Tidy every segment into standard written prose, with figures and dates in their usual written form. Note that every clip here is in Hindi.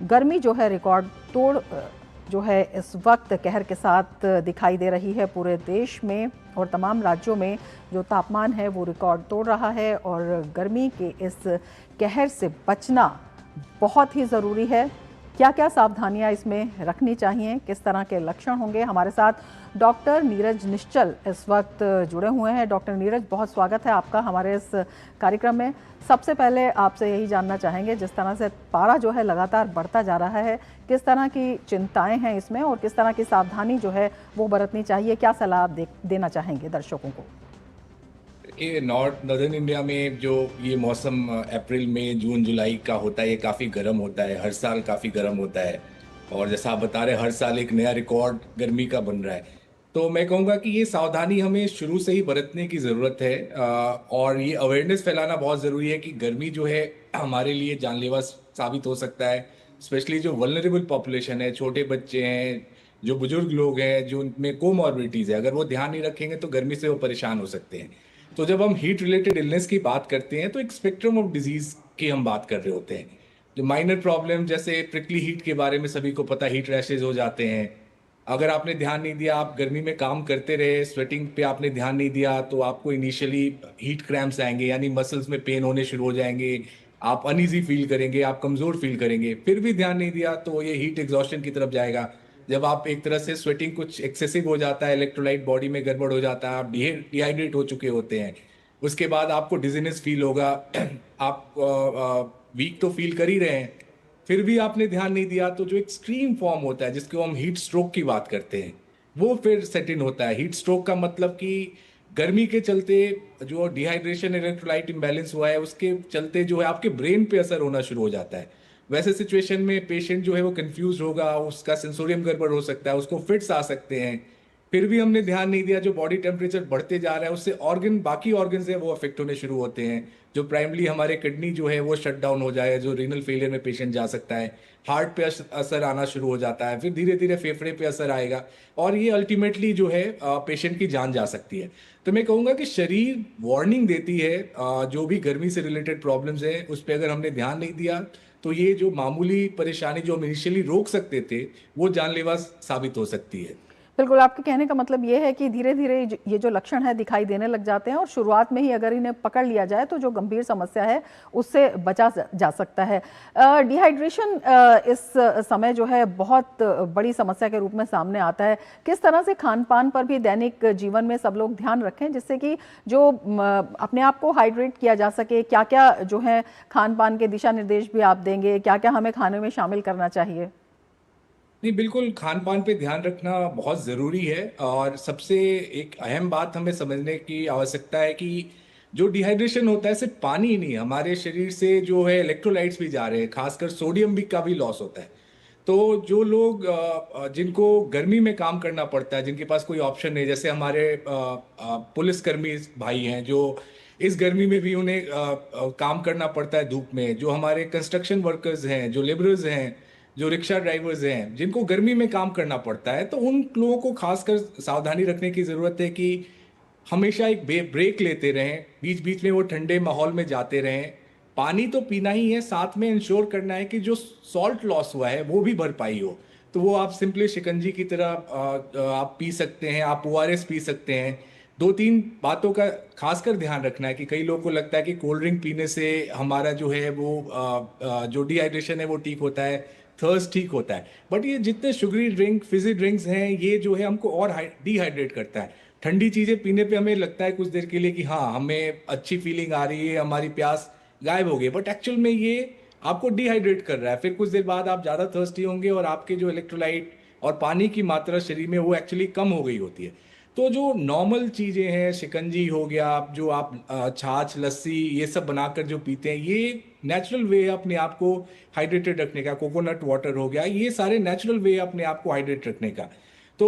गर्मी जो है रिकॉर्ड तोड़ जो है इस वक्त कहर के साथ दिखाई दे रही है पूरे देश में और तमाम राज्यों में जो तापमान है वो रिकॉर्ड तोड़ रहा है और गर्मी के इस कहर से बचना बहुत ही ज़रूरी है। क्या क्या सावधानियां इसमें रखनी चाहिए, किस तरह के लक्षण होंगे? हमारे साथ डॉक्टर नीरज निश्चल इस वक्त जुड़े हुए हैं। डॉक्टर नीरज, बहुत स्वागत है आपका हमारे इस कार्यक्रम में। सबसे पहले आपसे यही जानना चाहेंगे, जिस तरह से पारा जो है लगातार बढ़ता जा रहा है, किस तरह की चिंताएं हैं इसमें और किस तरह की सावधानी जो है वो बरतनी चाहिए? क्या सलाह आप देना चाहेंगे दर्शकों को? कि नॉर्दर्न इंडिया में जो ये मौसम अप्रैल मई जून जुलाई का होता है, ये काफ़ी गर्म होता है, हर साल काफ़ी गर्म होता है। और जैसा आप बता रहे हैं, हर साल एक नया रिकॉर्ड गर्मी का बन रहा है। तो मैं कहूँगा कि ये सावधानी हमें शुरू से ही बरतने की ज़रूरत है। और ये अवेयरनेस फैलाना बहुत ज़रूरी है कि गर्मी जो है हमारे लिए जानलेवा साबित हो सकता है। स्पेशली जो वल्नरेबल पॉपुलेशन है, छोटे बच्चे हैं, जो बुजुर्ग लोग हैं, जो उनमें कोमॉर्बिडिटीज़ है, अगर वो ध्यान नहीं रखेंगे तो गर्मी से वो परेशान हो सकते हैं। तो जब हम हीट रिलेटेड इलनेस की बात करते हैं तो एक स्पेक्ट्रम ऑफ डिजीज की हम बात कर रहे होते हैं। जो माइनर प्रॉब्लम जैसे प्रिकली हीट के बारे में सभी को पता, हीट रैशेज हो जाते हैं। अगर आपने ध्यान नहीं दिया, आप गर्मी में काम करते रहे, स्वेटिंग पे आपने ध्यान नहीं दिया, तो आपको इनिशियली हीट क्रैम्प्स आएंगे, यानी मसल्स में पेन होने शुरू हो जाएंगे। आप अनईजी फील करेंगे, आप कमजोर फील करेंगे। फिर भी ध्यान नहीं दिया तो ये हीट एग्जॉस्शन की तरफ जाएगा। जब आप एक तरह से स्वेटिंग कुछ एक्सेसिव हो जाता है, इलेक्ट्रोलाइट बॉडी में गड़बड़ हो जाता है, आप डिहाइड्रेट हो चुके होते हैं। उसके बाद आपको डिजीनेस फील होगा। आप वीक तो फील कर ही रहे हैं, फिर भी आपने ध्यान नहीं दिया तो जो एक्सट्रीम फॉर्म होता है, जिसको हम हीट स्ट्रोक की बात करते हैं, वो फिर सेट इन होता है। हीट स्ट्रोक का मतलब कि गर्मी के चलते जो डिहाइड्रेशन, इलेक्ट्रोलाइट इम्बैलेंस हुआ है, उसके चलते जो है आपके ब्रेन पे असर होना शुरू हो जाता है। वैसे सिचुएशन में पेशेंट जो है वो कंफ्यूज होगा, उसका सेंसोरियम गड़बड़ हो सकता है, उसको फिट्स आ सकते हैं। फिर भी हमने ध्यान नहीं दिया, जो बॉडी टेम्परेचर बढ़ते जा रहा है उससे ऑर्गन, बाकी ऑर्गन है वो अफेक्ट होने शुरू होते हैं। जो प्राइमरी हमारे किडनी जो है वो शट डाउन हो जाए, जो रीनल फेलियर में पेशेंट जा सकता है। हार्ट पे असर आना शुरू हो जाता है, फिर धीरे धीरे फेफड़े पे असर आएगा और ये अल्टीमेटली जो है पेशेंट की जान जा सकती है। तो मैं कहूँगा कि शरीर वार्निंग देती है, जो भी गर्मी से रिलेटेड प्रॉब्लम्स है उस पर अगर हमने ध्यान नहीं दिया तो ये जो मामूली परेशानी जो हम इनिशियली रोक सकते थे, वो जानलेवा साबित हो सकती है। बिल्कुल, आपके कहने का मतलब ये है कि धीरे-धीरे ये जो लक्षण है दिखाई देने लग जाते हैं और शुरुआत में ही अगर इन्हें पकड़ लिया जाए तो जो गंभीर समस्या है उससे बचा जा सकता है। डिहाइड्रेशन इस समय जो है बहुत बड़ी समस्या के रूप में सामने आता है। किस तरह से खान-पान पर भी दैनिक जीवन में सब लोग ध्यान रखें जिससे कि जो अपने आप को हाइड्रेट किया जा सके? क्या-क्या जो है खान-पान के दिशा निर्देश भी आप देंगे? क्या-क्या हमें खाने में शामिल करना चाहिए? नहीं, बिल्कुल खान पान पे ध्यान रखना बहुत ज़रूरी है। और सबसे एक अहम बात हमें समझने की आवश्यकता है कि जो डिहाइड्रेशन होता है सिर्फ पानी ही नहीं, हमारे शरीर से जो है इलेक्ट्रोलाइट्स भी जा रहे हैं, खासकर सोडियम भी का भी लॉस होता है। तो जो लोग जिनको गर्मी में काम करना पड़ता है, जिनके पास कोई ऑप्शन नहीं, जैसे हमारे पुलिसकर्मी भाई हैं जो इस गर्मी में भी उन्हें काम करना पड़ता है धूप में, जो हमारे कंस्ट्रक्शन वर्कर्स हैं, जो लेबरर्स हैं, जो रिक्शा ड्राइवर्स हैं, जिनको गर्मी में काम करना पड़ता है, तो उन लोगों को खासकर सावधानी रखने की ज़रूरत है कि हमेशा एक ब्रेक लेते रहें, बीच बीच में वो ठंडे माहौल में जाते रहें। पानी तो पीना ही है, साथ में इंश्योर करना है कि जो सॉल्ट लॉस हुआ है वो भी भरपाई हो। तो वो आप सिंपली शिकंजी की तरह आप पी सकते हैं, आप ओआरएस पी सकते हैं। दो तीन बातों का खासकर ध्यान रखना है कि कई लोगों को लगता है कि कोल्ड ड्रिंक पीने से हमारा जो है वो जो डिहाइड्रेशन है वो ठीक होता है, थर्स्ट ठीक होता है। बट ये जितने शुगरी ड्रिंक, फिजी ड्रिंक्स हैं, ये जो है हमको और डिहाइड्रेट करता है। ठंडी चीज़ें पीने पे हमें लगता है कुछ देर के लिए कि हाँ, हमें अच्छी फीलिंग आ रही है, हमारी प्यास गायब हो गई, बट एक्चुअल में ये आपको डिहाइड्रेट कर रहा है। फिर कुछ देर बाद आप ज़्यादा थर्स्टी होंगे और आपके जो इलेक्ट्रोलाइट और पानी की मात्रा शरीर में वो एक्चुअली कम हो गई होती है। तो जो नॉर्मल चीज़ें हैं, शिकंजी हो गया, आप जो आप छाछ, लस्सी ये सब बनाकर जो पीते हैं, ये नेचुरल वे है अपने आप को हाइड्रेटेड रखने का। कोकोनट वाटर हो गया, ये सारे नेचुरल वे है अपने आप को हाइड्रेट रखने का। तो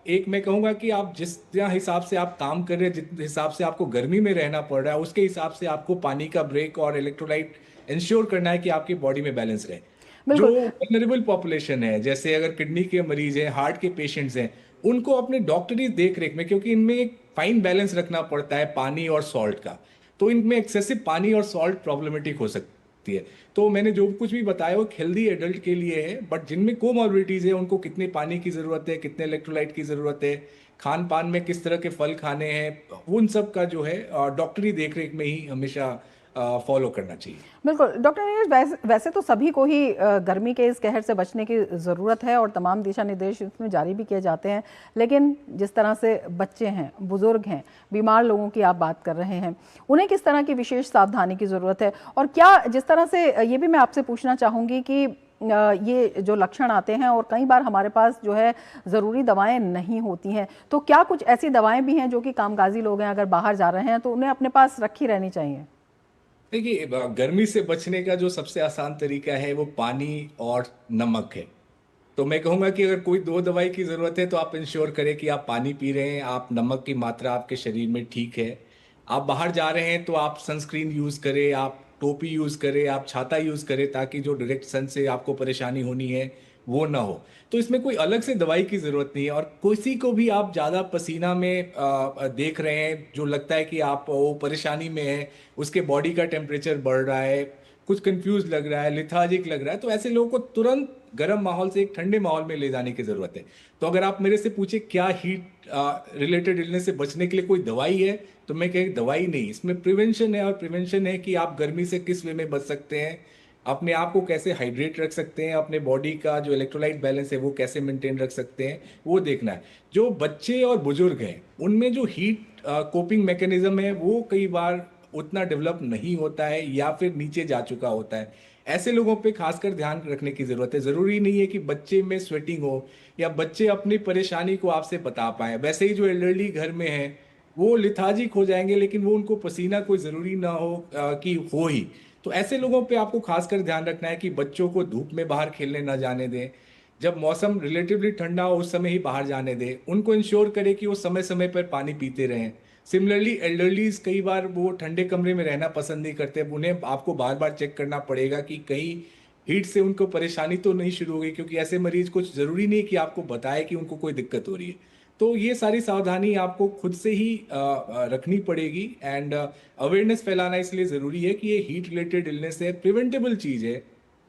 एक मैं कहूँगा कि आप जिस हिसाब से आप काम कर रहे हैं, जिस हिसाब से आपको गर्मी में रहना पड़ रहा है, उसके हिसाब से आपको पानी का ब्रेक और इलेक्ट्रोलाइट इंश्योर करना है कि आपकी बॉडी में बैलेंस रहे। जो बिल्कुल। वल्नरेबल पॉपुलेशन है, जैसे अगर किडनी के मरीज हैं, हार्ट के पेशेंट्स हैं, उनको अपने डॉक्टरी देख रेख में, क्योंकि इनमें एक फाइन बैलेंस रखना पड़ता है पानी और सॉल्ट का, तो इनमें एक्सेसिव पानी और सॉल्ट प्रॉब्लमेटिक हो सकता सकती है। तो मैंने जो कुछ भी बताया वो हेल्दी एडल्ट के लिए है, बट जिनमें कोमॉर्बिडिटीज है उनको कितने पानी की ज़रूरत है, कितने इलेक्ट्रोलाइट की ज़रूरत है, खान पान में किस तरह के फल खाने हैं, उन सब का जो है डॉक्टरी देखरेख में ही हमेशा फॉलो करना चाहिए। बिल्कुल डॉक्टर नीरज, वैसे तो सभी को ही गर्मी के इस कहर से बचने की ज़रूरत है और तमाम दिशा निर्देश इसमें जारी भी किए जाते हैं, लेकिन जिस तरह से बच्चे हैं, बुज़ुर्ग हैं, बीमार लोगों की आप बात कर रहे हैं, उन्हें किस तरह की विशेष सावधानी की ज़रूरत है? और क्या जिस तरह से ये भी मैं आपसे पूछना चाहूँगी कि ये जो लक्षण आते हैं और कई बार हमारे पास जो है ज़रूरी दवाएं नहीं होती हैं, तो क्या कुछ ऐसी दवाएं भी हैं जो कि कामकाजी लोग हैं अगर बाहर जा रहे हैं तो उन्हें अपने पास रखी रहनी चाहिए? देखिए, गर्मी से बचने का जो सबसे आसान तरीका है वो पानी और नमक है। तो मैं कहूँगा कि अगर कोई दो दवाई की ज़रूरत है तो आप इंश्योर करें कि आप पानी पी रहे हैं, आप नमक की मात्रा आपके शरीर में ठीक है। आप बाहर जा रहे हैं तो आप सनस्क्रीन यूज़ करें, आप टोपी यूज़ करें, आप छाता यूज़ करें, ताकि जो डायरेक्ट सन से आपको परेशानी होनी है वो ना हो। तो इसमें कोई अलग से दवाई की ज़रूरत नहीं है। और किसी को भी आप ज़्यादा पसीना में देख रहे हैं, जो लगता है कि आप वो परेशानी में है, उसके बॉडी का टेम्परेचर बढ़ रहा है, कुछ कंफ्यूज लग रहा है, लिथार्जिक लग रहा है, तो ऐसे लोगों को तुरंत गर्म माहौल से एक ठंडे माहौल में ले जाने की ज़रूरत है। तो अगर आप मेरे से पूछे क्या हीट रिलेटेड इलनेस से बचने के लिए कोई दवाई है, तो मैं कह दवाई नहीं, इसमें प्रिवेंशन है। और प्रिवेंशन है कि आप गर्मी से किस वे में बच सकते हैं, अपने आप को कैसे हाइड्रेट रख सकते हैं, अपने बॉडी का जो इलेक्ट्रोलाइट बैलेंस है वो कैसे मेंटेन रख सकते हैं, वो देखना है। जो बच्चे और बुजुर्ग हैं उनमें जो हीट कोपिंग मैकेनिज्म है वो कई बार उतना डेवलप नहीं होता है या फिर नीचे जा चुका होता है। ऐसे लोगों पे खासकर ध्यान रखने की जरूरत है। जरूरी नहीं है कि बच्चे में स्वेटिंग हो या बच्चे अपनी परेशानी को आपसे बता पाए। वैसे ही जो एल्डरली घर में है वो लिथार्जिक हो जाएंगे, लेकिन वो उनको पसीना कोई जरूरी ना हो कि हो ही। तो ऐसे लोगों पे आपको खासकर ध्यान रखना है कि बच्चों को धूप में बाहर खेलने ना जाने दें। जब मौसम रिलेटिवली ठंडा हो उस समय ही बाहर जाने दें। उनको इंश्योर करें कि वो समय समय पर पानी पीते रहें। सिमिलरली एल्डरलीज कई बार वो ठंडे कमरे में रहना पसंद नहीं करते, उन्हें आपको बार बार चेक करना पड़ेगा कि कहीं हीट से उनको परेशानी तो नहीं शुरू हो गई, क्योंकि ऐसे मरीज कुछ जरूरी नहीं कि आपको बताए कि उनको कोई दिक्कत हो रही है। तो ये सारी सावधानी आपको खुद से ही रखनी पड़ेगी। एंड अवेयरनेस फैलाना इसलिए ज़रूरी है कि ये हीट रिलेटेड इलनेस है, प्रिवेंटेबल चीज़ है,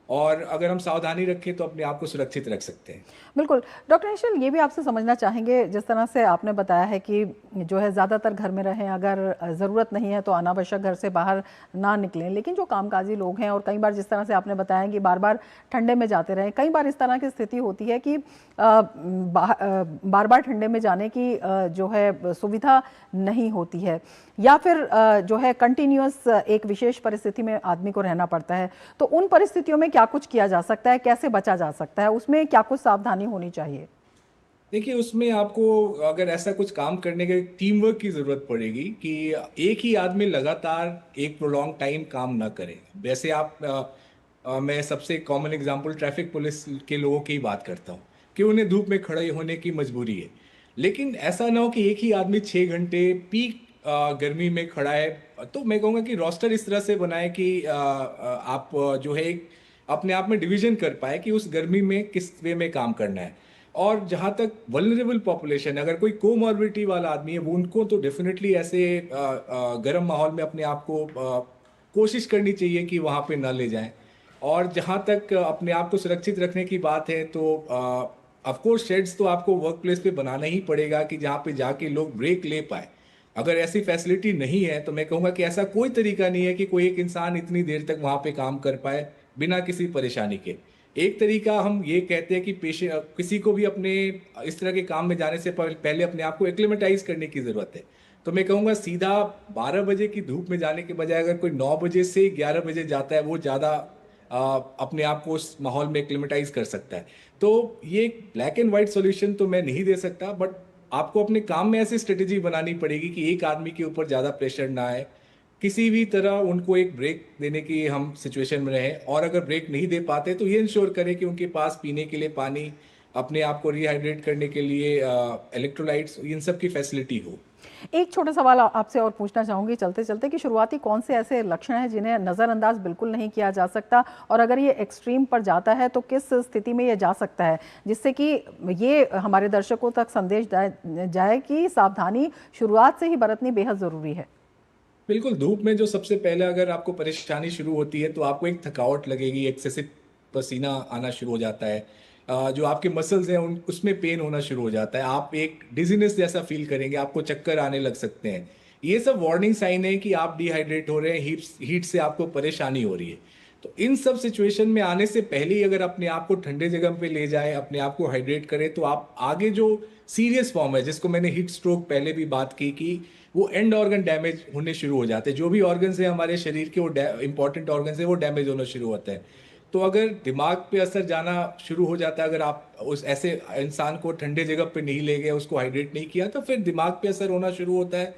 और अगर हम सावधानी रखें तो अपने आप को सुरक्षित रख सकते हैं। बिल्कुल डॉक्टर निश्चल, ये भी आपसे समझना चाहेंगे, जिस तरह से आपने बताया है कि जो है ज़्यादातर घर में रहें, अगर ज़रूरत नहीं है तो अनावश्यक घर से बाहर ना निकलें, लेकिन जो कामकाजी लोग हैं और कई बार जिस तरह से आपने बताया कि बार बार ठंडे में जाते रहें, कई बार इस तरह की स्थिति होती है कि बार बार ठंडे में जाने की जो है सुविधा नहीं होती है, या फिर जो है कंटिन्यूअस एक विशेष परिस्थिति में आदमी को रहना पड़ता है। तो उन परिस्थितियों में क्या कुछ किया जा सकता है, कैसे बचा जा सकता है, उसमें क्या कुछ सावधानी होनी चाहिए? देखिए, उसमें आपको अगर ऐसा कुछ काम करने के टीम वर्क की ज़रूरत पड़ेगी कि एक ही आदमी लगातार एक प्रोलॉन्ग टाइम काम ना करे। वैसे आप मैं सबसे कॉमन एग्जांपल ट्रैफिक पुलिस के लोगों की ही बात करता हूँ कि उन्हें धूप में खड़े होने की मजबूरी है। लेकिन ऐसा ना हो कि एक ही आदमी 6 घंटे पीक गर्मी में खड़ा है। तो मैं कहूँगा कि रोस्टर इस तरह से बनाए कि आप जो है एक अपने आप में डिवीजन कर पाए कि उस गर्मी में किस वे में काम करना है। और जहाँ तक वल्नरेबल पॉपुलेशन, अगर कोई कोमॉर्बिडिटी वाला आदमी है वो उनको तो डेफिनेटली ऐसे गर्म माहौल में अपने आप को कोशिश करनी चाहिए कि वहाँ पे ना ले जाएं। और जहाँ तक अपने आप को सुरक्षित रखने की बात है तो ऑफ कोर्स शेड्स तो आपको वर्क प्लेस पे बनाना ही पड़ेगा कि जहाँ पे जाके लोग ब्रेक ले पाए। अगर ऐसी फैसिलिटी नहीं है तो मैं कहूँगा कि ऐसा कोई तरीका नहीं है कि कोई एक इंसान इतनी देर तक वहाँ पे काम कर पाए बिना किसी परेशानी के। एक तरीका हम ये कहते हैं कि किसी को भी अपने इस तरह के काम में जाने से पहले अपने आप को एक्लिमेटाइज करने की ज़रूरत है। तो मैं कहूँगा सीधा 12 बजे की धूप में जाने के बजाय अगर कोई 9 बजे से 11 बजे जाता है वो ज़्यादा अपने आप को उस माहौल में एक्लिमेटाइज कर सकता है। तो ये ब्लैक एंड वाइट सॉल्यूशन तो मैं नहीं दे सकता, बट आपको अपने काम में ऐसी स्ट्रेटेजी बनानी पड़ेगी कि एक आदमी के ऊपर ज़्यादा प्रेशर ना आए, किसी भी तरह उनको एक ब्रेक देने की हम सिचुएशन में रहें। और अगर ब्रेक नहीं दे पाते तो ये इंश्योर करें कि उनके पास पीने के लिए पानी, अपने आप को रिहाइड्रेट करने के लिए इलेक्ट्रोलाइट्स, इन सब की फैसिलिटी हो। एक छोटा सवाल आपसे और पूछना चाहूँगी चलते चलते कि शुरुआती कौन से ऐसे लक्षण हैं जिन्हें नज़रअंदाज बिल्कुल नहीं किया जा सकता, और अगर ये एक्सट्रीम पर जाता है तो किस स्थिति में ये जा सकता है, जिससे कि ये हमारे दर्शकों तक संदेश जाए कि सावधानी शुरुआत से ही बरतनी बेहद ज़रूरी है? बिल्कुल, धूप में जो सबसे पहले अगर आपको परेशानी शुरू होती है तो आपको एक थकावट लगेगी, एक्सेसिव पसीना आना शुरू हो जाता है। जो आपके मसल्स हैं उन उसमें पेन होना शुरू हो जाता है, आप एक डिजीनेस जैसा फील करेंगे, आपको चक्कर आने लग सकते हैं। ये सब वार्निंग साइन है कि आप डिहाइड्रेट हो रहे हैं, हीट हीट से आपको परेशानी हो रही है। तो इन सब सिचुएशन में आने से पहले ही अगर अपने आप को ठंडे जगह पे ले जाए, अपने आप को हाइड्रेट करें, तो आप आगे जो सीरियस फॉर्म है जिसको मैंने हीट स्ट्रोक पहले भी बात की कि वो एंड ऑर्गन डैमेज होने शुरू हो जाते हैं, जो भी ऑर्गन्स है हमारे शरीर के वो इंपॉर्टेंट ऑर्गन्स है वो डैमेज होना शुरू होते हैं। तो अगर दिमाग पे असर जाना शुरू हो जाता है, अगर आप उस ऐसे इंसान को ठंडे जगह पे नहीं ले गए, उसको हाइड्रेट नहीं किया, तो फिर दिमाग पे असर होना शुरू होता है।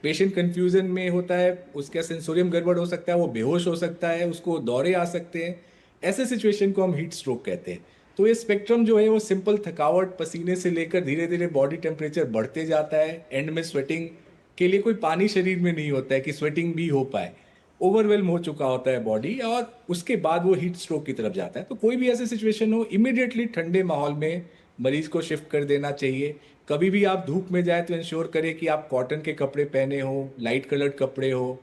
पेशेंट कंफ्यूजन में होता है, उसका सेंसोरियम गड़बड़ हो सकता है, वो बेहोश हो सकता है, उसको दौरे आ सकते हैं। ऐसे सिचुएशन को हम हीट स्ट्रोक कहते हैं। तो ये स्पेक्ट्रम जो है वो सिंपल थकावट, पसीने से लेकर धीरे धीरे बॉडी टेम्परेचर बढ़ते जाता है, एंड में स्वेटिंग के लिए कोई पानी शरीर में नहीं होता है कि स्वेटिंग भी हो पाए, ओवरवेल्म हो चुका होता है बॉडी, और उसके बाद वो हीट स्ट्रोक की तरफ जाता है। तो कोई भी ऐसी सिचुएशन हो, इमीडिएटली ठंडे माहौल में मरीज को शिफ्ट कर देना चाहिए। कभी भी आप धूप में जाए तो इंश्योर करें कि आप कॉटन के कपड़े पहने हो, लाइट कलर्ड कपड़े हो।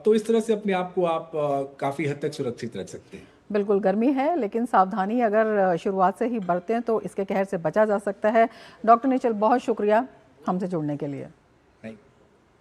तो इस तरह से अपने आप को आप काफ़ी हद तक सुरक्षित रख सकते हैं। बिल्कुल गर्मी है, लेकिन सावधानी अगर शुरुआत से ही बरतें तो इसके कहर से बचा जा सकता है। डॉक्टर निश्चल, बहुत शुक्रिया हमसे जुड़ने के लिए।